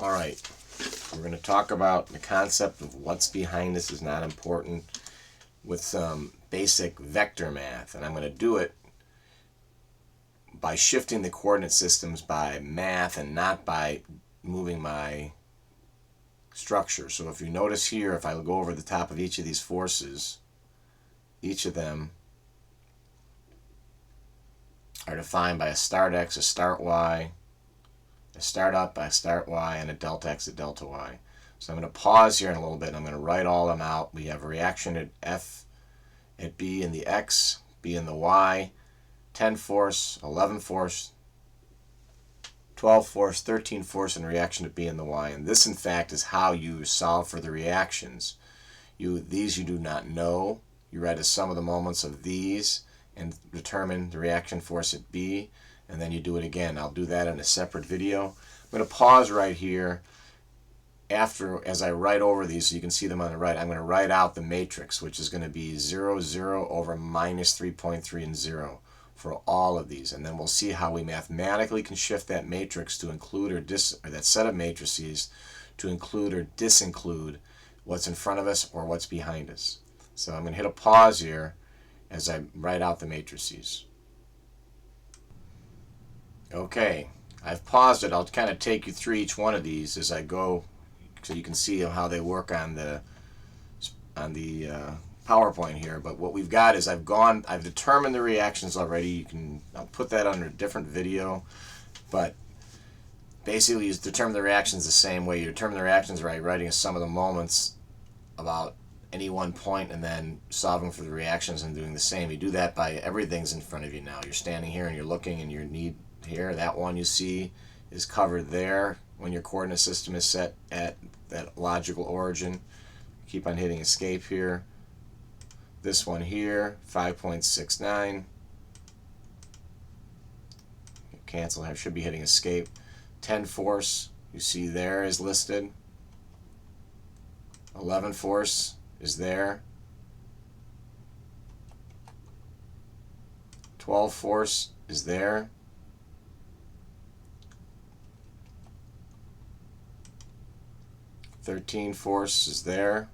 All right, we're going to talk about the concept of what's behind this is not important with some basic vector math, and I'm going to do it by shifting the coordinate systems by math and not by moving my structure. So if you notice here, if I go over the top of each of these forces, each of them are defined by a start x, a start y, a start up, a start y, and a delta x, a delta y. So I'm going to pause here in a little bit and I'm going to write all of them out. We have a reaction at F, at B in the x, B in the y, 10 force, 11 force, 12 force, 13 force, and reaction at B in the y. And this, in fact, is how you solve for the reactions. These you do not know. You write a sum of the moments of these and determine the reaction force at B, and then you do it again. I'll do that in a separate video. I'm going to pause right here as I write over these so you can see them on the right. I'm going to write out the matrix, which is going to be 0, 0 over minus 3.3 and 0 for all of these. And then we'll see how we mathematically can shift that matrix to include or that set of matrices to include or disinclude what's in front of us or what's behind us. So I'm going to hit a pause here as I write out the matrices. Okay, I've paused it. I'll kind of take you through each one of these as I go so you can see how they work on the PowerPoint here. But what we've got is I've determined the reactions already. I'll put that under a different video, but basically you determine the reactions the same way. You determine the reactions by writing a sum of the moments about any one point and then solving for the reactions and doing the same. You do that by everything's in front of you now. You're standing here and you're looking and you need here. That one you see is covered there when your coordinate system is set at that logical origin. Keep on hitting escape here. This one here, 5.69. Cancel. I should be hitting escape. 10 force, you see there is listed. 11 force is there. 12 force is there. 13 force is there.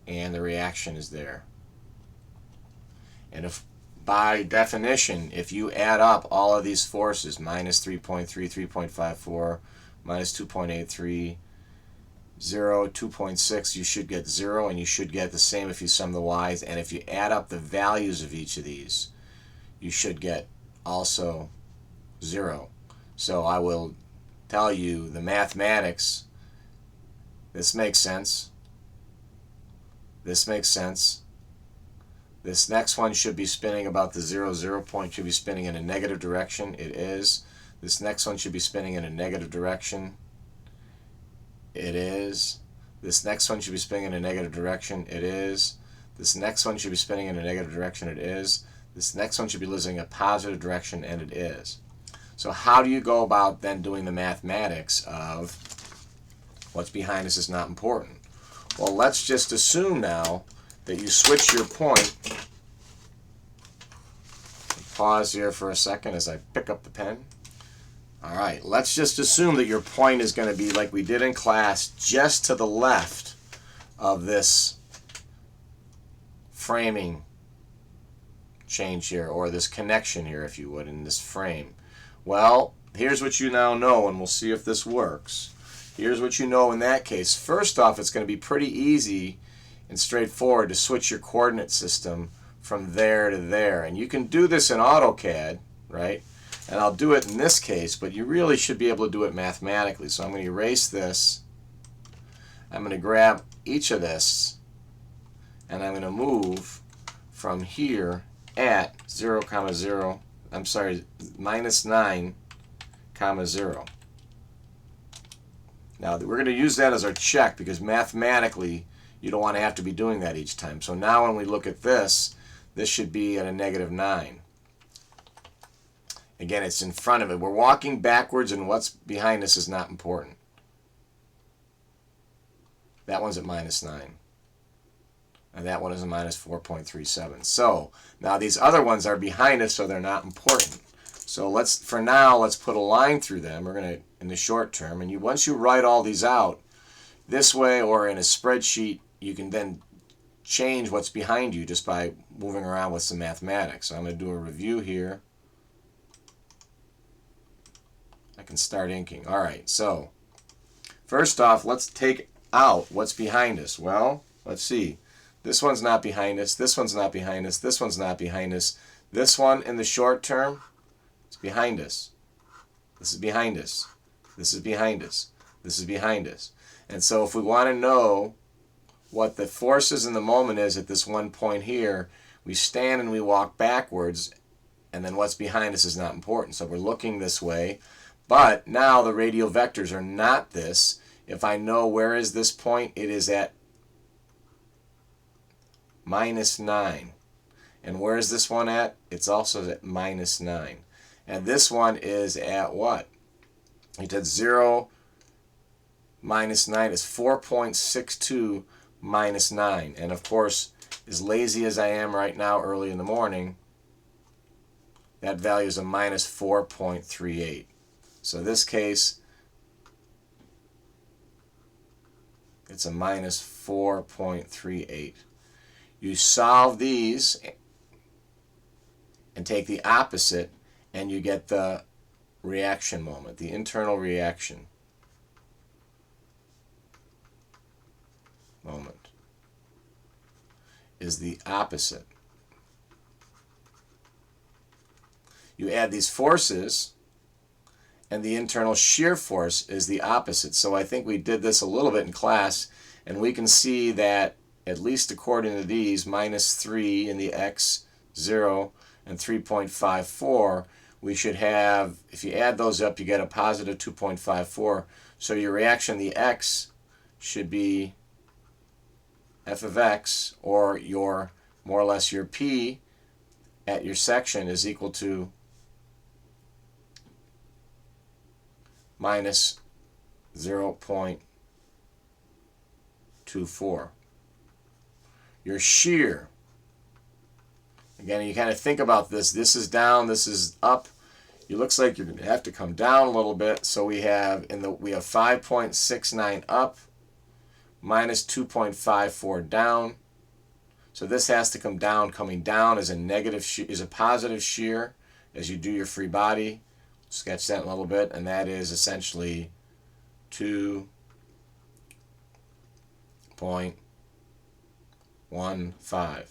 And the reaction is there. And if by definition, if you add up all of these forces, minus 3.3, 3.54, minus 2.83, 0, 2.6, you should get 0, and you should get the same if you sum the y's. And if you add up the values of each of these, you should get also 0. So I will tell you the mathematics. This makes sense. This makes sense. This next one should be spinning about the 0, 0 point, should be spinning in a negative direction. It is. This next one should be spinning in a negative direction. It is. This next one should be spinning in a negative direction. It is. This next one should be spinning in a negative direction. It is. This next one should be losing a positive direction, and it is. So how do you go about then doing the mathematics of what's behind us is not important? Well, let's just assume now that you switch your point. Pause here for a second as I pick up the pen. All right, let's just assume that your point is going to be like we did in class, just to the left of this framing change here, or this connection here, if you would, in this frame. Well, here's what you now know, and we'll see if this works. Here's what you know in that case. First off, it's going to be pretty easy and straightforward to switch your coordinate system from there to there. And you can do this in AutoCAD, right? And I'll do it in this case, but you really should be able to do it mathematically. So I'm going to erase this. I'm going to grab each of this, and I'm going to move from here at 0, 0, I'm sorry, minus 9, 0. Now, we're going to use that as our check because mathematically, you don't want to have to be doing that each time. So now when we look at this, this should be at a negative 9. Again, it's in front of it. We're walking backwards, and what's behind us is not important. That one's at minus 9. And that one is a minus 4.37. So now these other ones are behind us, so they're not important. So for now, let's put a line through them. We're going to, in the short term, and once you write all these out this way or in a spreadsheet, you can then change what's behind you just by moving around with some mathematics. So I'm going to do a review here. I can start inking. All right, so first off, let's take out what's behind us. Well, let's see. This one's not behind us. This one's not behind us. This one's not behind us. This one in the short term, it's behind us. This is behind us. This is behind us. This is behind us. And so if we want to know what the forces in the moment is at this one point here, we stand and we walk backwards, and then what's behind us is not important. So we're looking this way. But now the radial vectors are not this. If I know where is this point, it is at -9. And where is this one at? It's also at -9. And this one is at what? It's at 0 minus 9 is 4.62 minus 9. And of course, as lazy as I am right now early in the morning, that value is a minus 4.38. So in this case, it's a minus 4.38. You solve these and take the opposite, and you get the reaction moment, the internal reaction moment is the opposite. You add these forces, and the internal shear force is the opposite. So I think we did this a little bit in class, and we can see that, at least according to these, -3 in the x, 0, and 3.54, we should have, if you add those up, you get a positive 2.54. So your reaction, the x, should be f of x, or your, more or less your p at your section is equal to minus 0.24. Your shear, again, you kind of think about this. This is down, this is up. It looks like you're going to have to come down a little bit. So we have 5.69 up, minus 2.54 down. So this has to come down. Coming down is a positive shear as you do your free body. Sketch that a little bit, and that is essentially 2.15.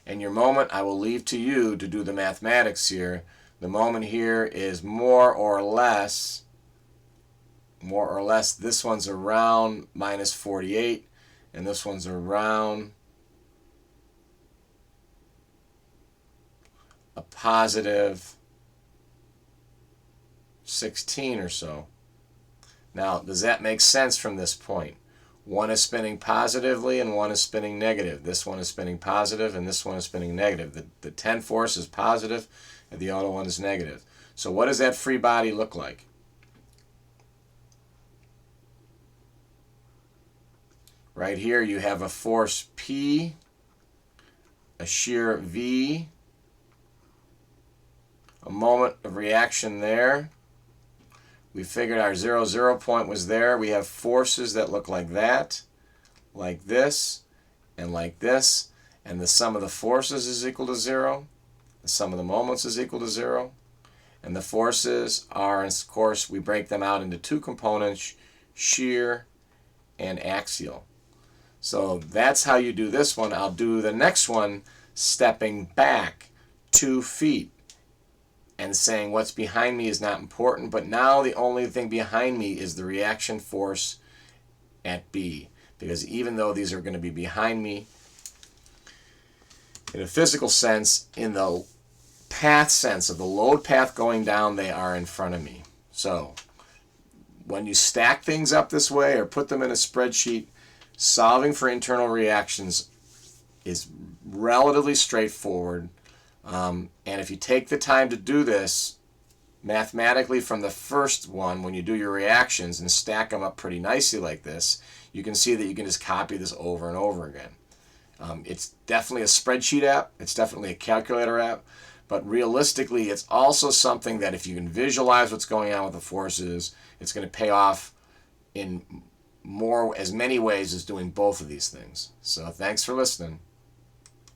And your moment, I will leave to you to do the mathematics here. The moment here is more or less, this one's around minus 48, and this one's around a positive 16 or so. Now, does that make sense from this point? One is spinning positively and one is spinning negative. This one is spinning positive and this one is spinning negative. The 10 force is positive and the other one is negative. So what does that free body look like? Right here you have a force P, a shear V, a moment of reaction there. We figured our 0, 0 point was there. We have forces that look like that, like this, and like this. And the sum of the forces is equal to 0. The sum of the moments is equal to 0. And the forces are, of course, we break them out into two components, shear and axial. So that's how you do this one. I'll do the next one stepping back 2 feet. And saying what's behind me is not important, but now the only thing behind me is the reaction force at B. Because even though these are going to be behind me, in a physical sense, in the path sense of the load path going down, they are in front of me. So when you stack things up this way or put them in a spreadsheet, solving for internal reactions is relatively straightforward. And if you take the time to do this mathematically from the first one, when you do your reactions and stack them up pretty nicely like this, you can see that you can just copy this over and over again. It's definitely a spreadsheet app. It's definitely a calculator app. But realistically, it's also something that if you can visualize what's going on with the forces, it's going to pay off in as many ways as doing both of these things. So thanks for listening.